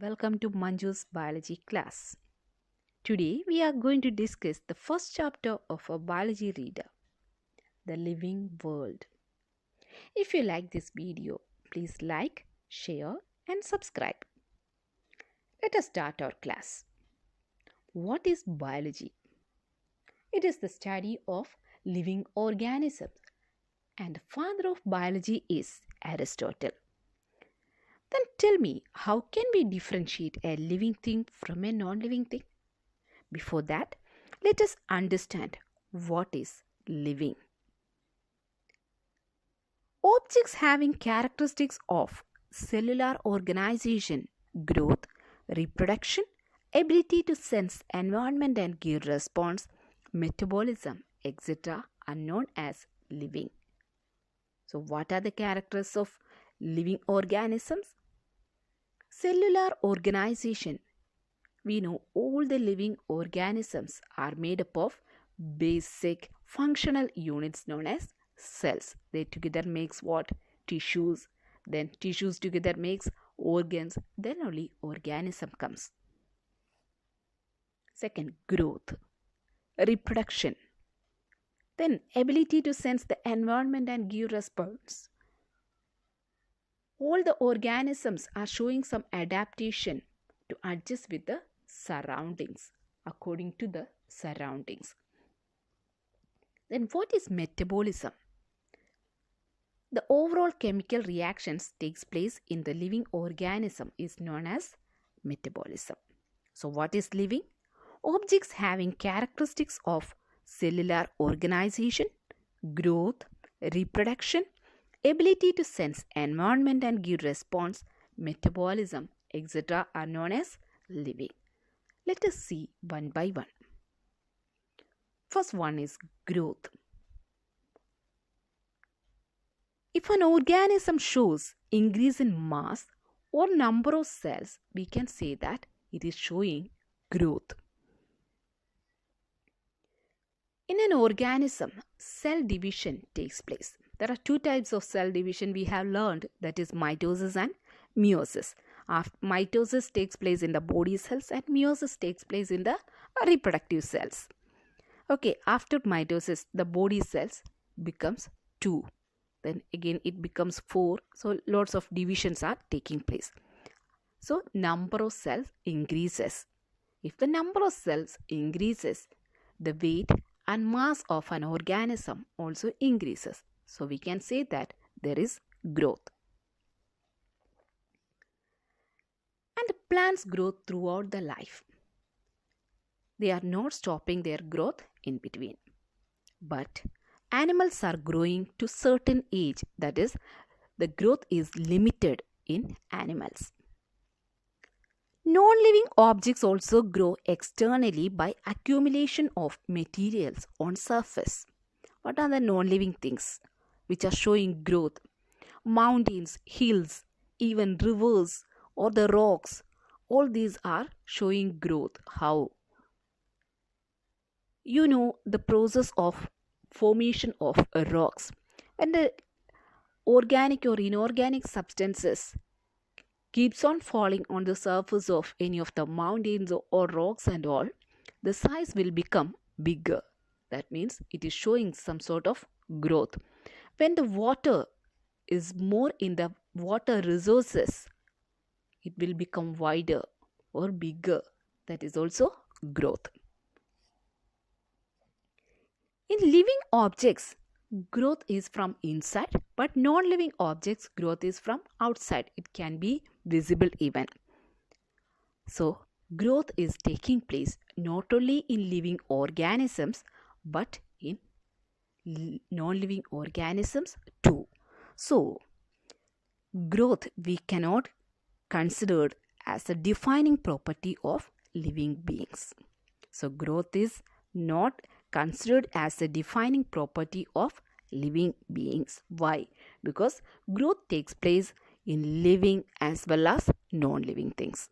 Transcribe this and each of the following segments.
Welcome to Manju's biology class. Today we are going to discuss the first chapter of our biology reader, The Living World. If you like this video, please like, share and subscribe. Let us start our class. What is biology? It is the study of living organisms and the father of biology is Aristotle. Then tell me, how can we differentiate a living thing from a non-living thing? Before that, let us understand what is living. Objects having characteristics of cellular organization, growth, reproduction, ability to sense environment and give response, metabolism, etc. are known as living. So, what are the characters of living organisms? Cellular organization. We know all the living organisms are made up of basic functional units known as cells. They together makes what? Tissues. Then tissues together makes organs. Then only organism comes. Second, growth. Reproduction. Then ability to sense the environment and give response. All the organisms are showing some adaptation to adjust with the surroundings, according to the surroundings. Then what is metabolism? The overall chemical reactions takes place in the living organism is known as metabolism. So what is living? Objects having characteristics of cellular organization, growth, reproduction, ability to sense environment and give response, metabolism, etc. are known as living. Let us see one by one. First one is growth. If an organism shows increase in mass or number of cells, we can say that it is showing growth. In an organism, cell division takes place. There are two types of cell division we have learned, that is mitosis and meiosis. Mitosis takes place in the body cells and meiosis takes place in the reproductive cells. Okay, after mitosis, the body cells becomes 2. Then again it becomes 4. So lots of divisions are taking place. So number of cells increases. If the number of cells increases, the weight and mass of an organism also increases. So we can say that there is growth. And plants grow throughout the life. They are not stopping their growth in between. But animals are growing to certain age, that is, the growth is limited in animals. Non-living objects also grow externally by accumulation of materials on surface. What are the non-living things which are showing growth? Mountains, hills, even rivers or the rocks, all these are showing growth. How? You know the process of formation of rocks. When the organic or inorganic substances keeps on falling on the surface of any of the mountains or rocks and all, the size will become bigger. That means it is showing some sort of growth. When the water is more in the water resources, it will become wider or bigger. That is also growth. In living objects, growth is from inside, but non-living objects, growth is from outside. It can be visible even. So, growth is taking place not only in living organisms, but in non-living organisms too. So, growth we cannot consider as a defining property of living beings. So, growth is not considered as a defining property of living beings. Why? Because growth takes place in living as well as non-living things.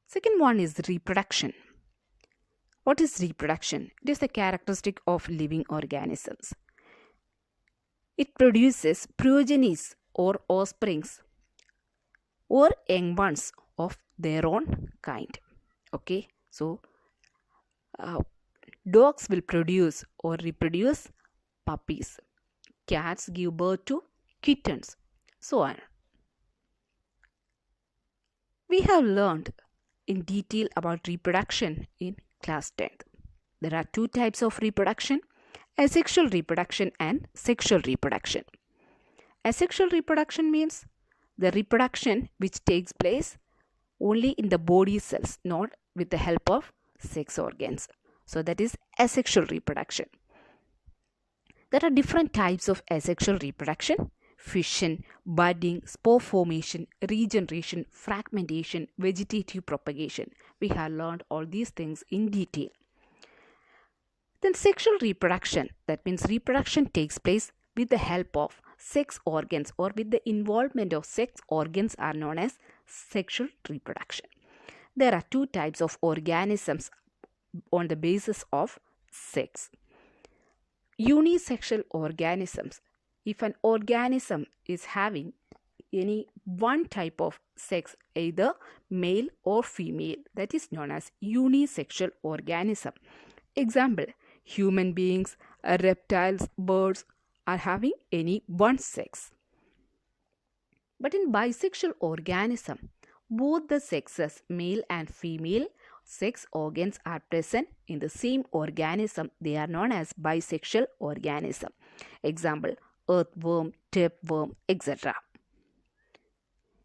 Second one is reproduction. What is reproduction? It is the characteristic of living organisms. It produces progenies or offsprings or young ones of their own kind. Okay, so uh, dogs will produce or reproduce puppies. Cats give birth to kittens, so on. We have learned in detail about reproduction in class 10th. There are two types of reproduction: asexual reproduction and sexual reproduction. Asexual reproduction means the reproduction which takes place only in the body cells, not with the help of sex organs. So that is asexual reproduction. There are different types of asexual reproduction: fission, budding, spore formation, regeneration, fragmentation, vegetative propagation. We have learned all these things in detail. Then sexual reproduction, that means reproduction takes place with the help of sex organs or with the involvement of sex organs, are known as sexual reproduction. There are two types of organisms on the basis of sex. Unisexual organisms. If an organism is having any one type of sex, either male or female, that is known as unisexual organism. Example, human beings, reptiles, birds are having any one sex. But in bisexual organism, both the sexes, male and female, sex organs are present in the same organism. They are known as bisexual organism. Example, earthworm, tapeworm, etc.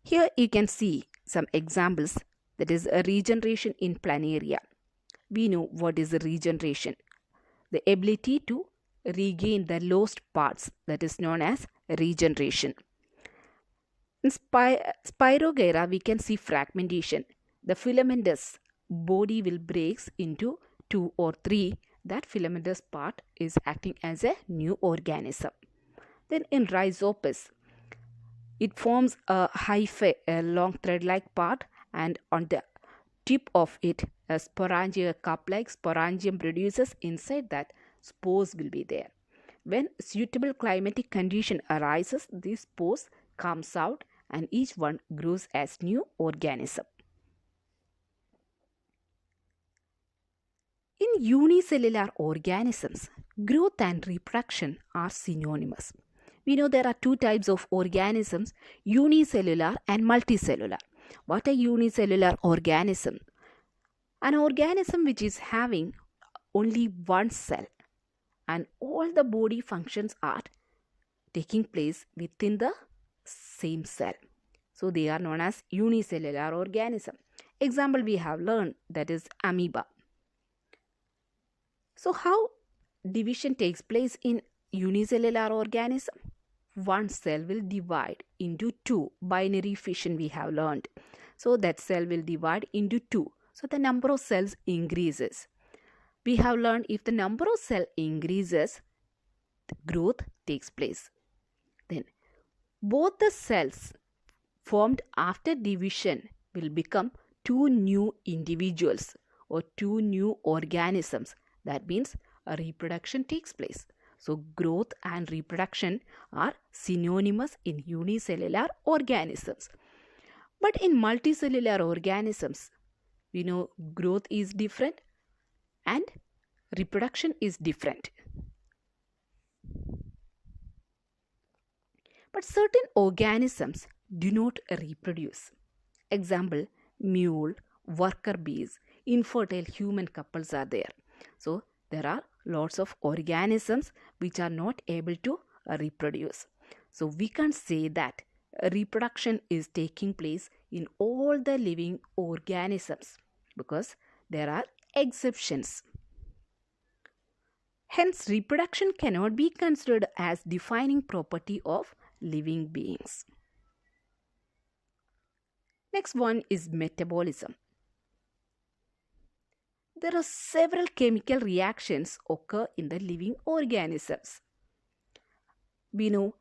Here you can see some examples, that is a regeneration in planaria. We know what is a regeneration. The ability to regain the lost parts, that is known as regeneration. In Spirogyra, we can see fragmentation. The filamentous body will break into 2 or 3. That filamentous part is acting as a new organism. Then in Rhizopus, it forms a hyphae, a long thread-like part, and on the tip of it, a sporangia cup-like sporangium produces. Inside that, spores will be there. When suitable climatic condition arises, these spores comes out and each one grows as new organism. In unicellular organisms, growth and reproduction are synonymous. We know there are two types of organisms, unicellular and multicellular. What are unicellular organisms? An organism which is having only one cell and all the body functions are taking place within the same cell. So they are known as unicellular organism. Example we have learned, that is amoeba. So how division takes place in unicellular organism? One cell will divide into two. Binary fission we have learned. So that cell will divide into two. So the number of cells increases. We have learned if the number of cells increases, growth takes place. Then both the cells formed after division will become two new individuals or two new organisms. That means a reproduction takes place. So growth and reproduction are synonymous in unicellular organisms. But in multicellular organisms, we know growth is different and reproduction is different. But certain organisms do not reproduce. Example, mule, worker bees, infertile human couples are there. So there are lots of organisms which are not able to reproduce. So we can say that reproduction is taking place in all the living organisms because there are exceptions. Hence, reproduction cannot be considered as defining property of living beings. Next one is metabolism. There are several chemical reactions occur in the living organisms. We know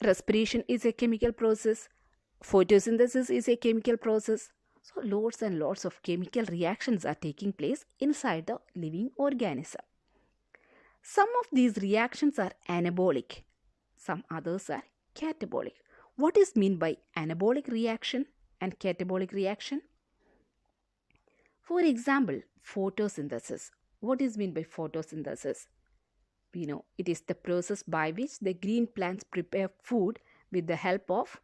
respiration is a chemical process, photosynthesis is a chemical process. So lots and lots of chemical reactions are taking place inside the living organism. Some of these reactions are anabolic, some others are catabolic. What is meant by anabolic reaction? and catabolic reaction? For example, photosynthesis. What is meant by photosynthesis? We know it is the process by which the green plants prepare food with the help of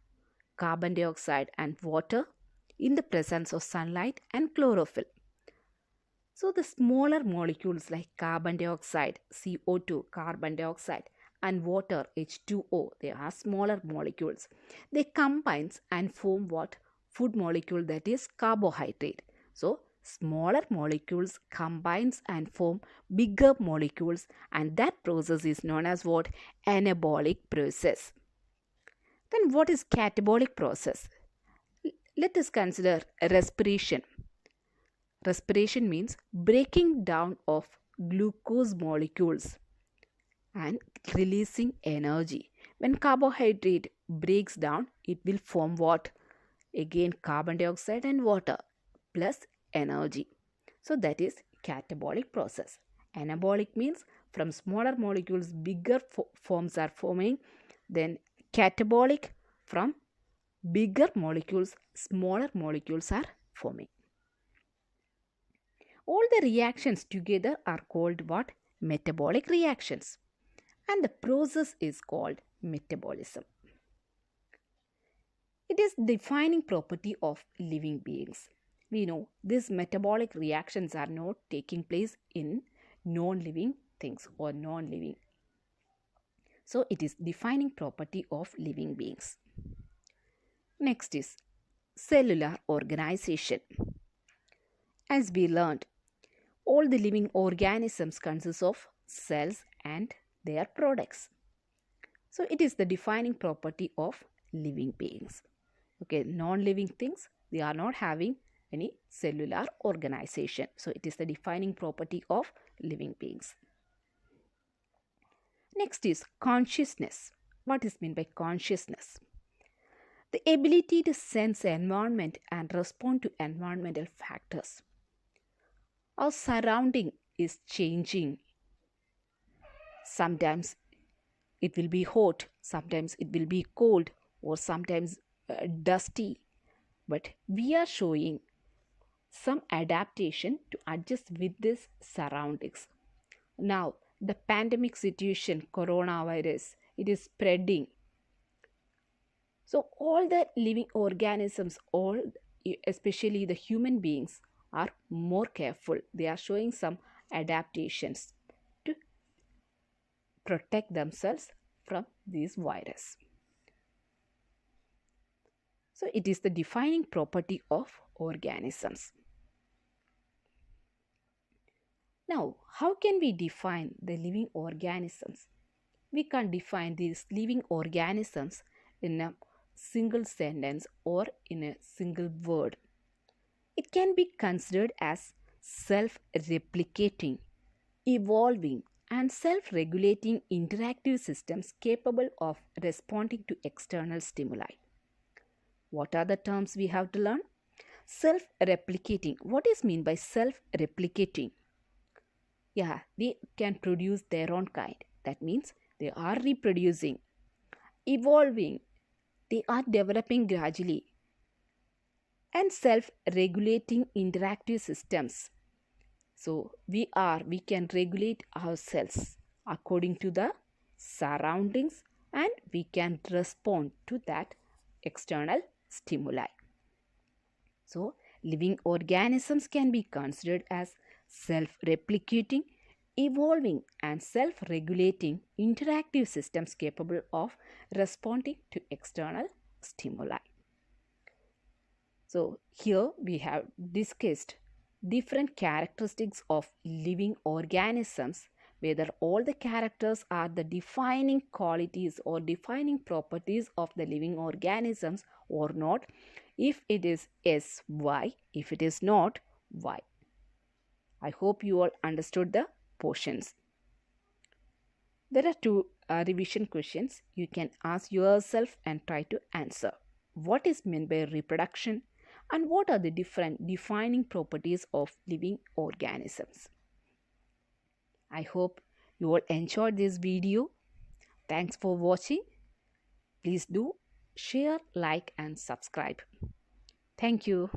carbon dioxide and water in the presence of sunlight and chlorophyll. So the smaller molecules like carbon dioxide, CO2, carbon dioxide, and water, H2O, they are smaller molecules. They combine and form what? Food molecule, that is carbohydrate. So smaller molecules combines and form bigger molecules, and that process is known as what? Anabolic process. Then what is catabolic process? Let us consider respiration. Respiration means breaking down of glucose molecules and releasing energy. When carbohydrate breaks down, it will form what? Again, carbon dioxide and water plus energy. So that is catabolic process. Anabolic means from smaller molecules bigger forms are forming. Then catabolic, from bigger molecules smaller molecules are forming. All the reactions together are called what? Metabolic reactions. And the process is called metabolism. It is defining property of living beings. We know these metabolic reactions are not taking place in non-living things or non-living. So it is defining property of living beings. Next is cellular organization. As we learned, all the living organisms consist of cells and their products. So it is the defining property of living beings. Okay, non-living things, they are not having any cellular organization. So it is the defining property of living beings. Next is consciousness. What is meant by consciousness? The ability to sense environment and respond to environmental factors. Our surrounding is changing. Sometimes it will be hot, sometimes it will be cold, or sometimes dusty. But we are showing some adaptation to adjust with these surroundings. Now, the pandemic situation, coronavirus, it is spreading. So all the living organisms, especially the human beings, are more careful. They are showing some adaptations to protect themselves from this virus. So it is the defining property of organisms. Now, how can we define the living organisms? We can define these living organisms in a single sentence or in a single word. It can be considered as self-replicating, evolving, and self-regulating interactive systems capable of responding to external stimuli. What are the terms we have to learn? Self-replicating. What is meant by self-replicating? Yeah, they can produce their own kind. That means they are reproducing. Evolving. They are developing gradually. And self-regulating interactive systems. So we can regulate ourselves according to the surroundings, and we can respond to that external stimuli. So living organisms can be considered as self-replicating, evolving, and self-regulating interactive systems capable of responding to external stimuli. So here we have discussed different characteristics of living organisms, whether all the characters are the defining qualities or defining properties of the living organisms or not. If it is yes, why? If it is not, why? I hope you all understood the portions. There are two revision questions you can ask yourself and try to answer. What is meant by reproduction? And what are the different defining properties of living organisms? I hope you all enjoyed this video. Thanks for watching. Please do share, like, and subscribe. Thank you.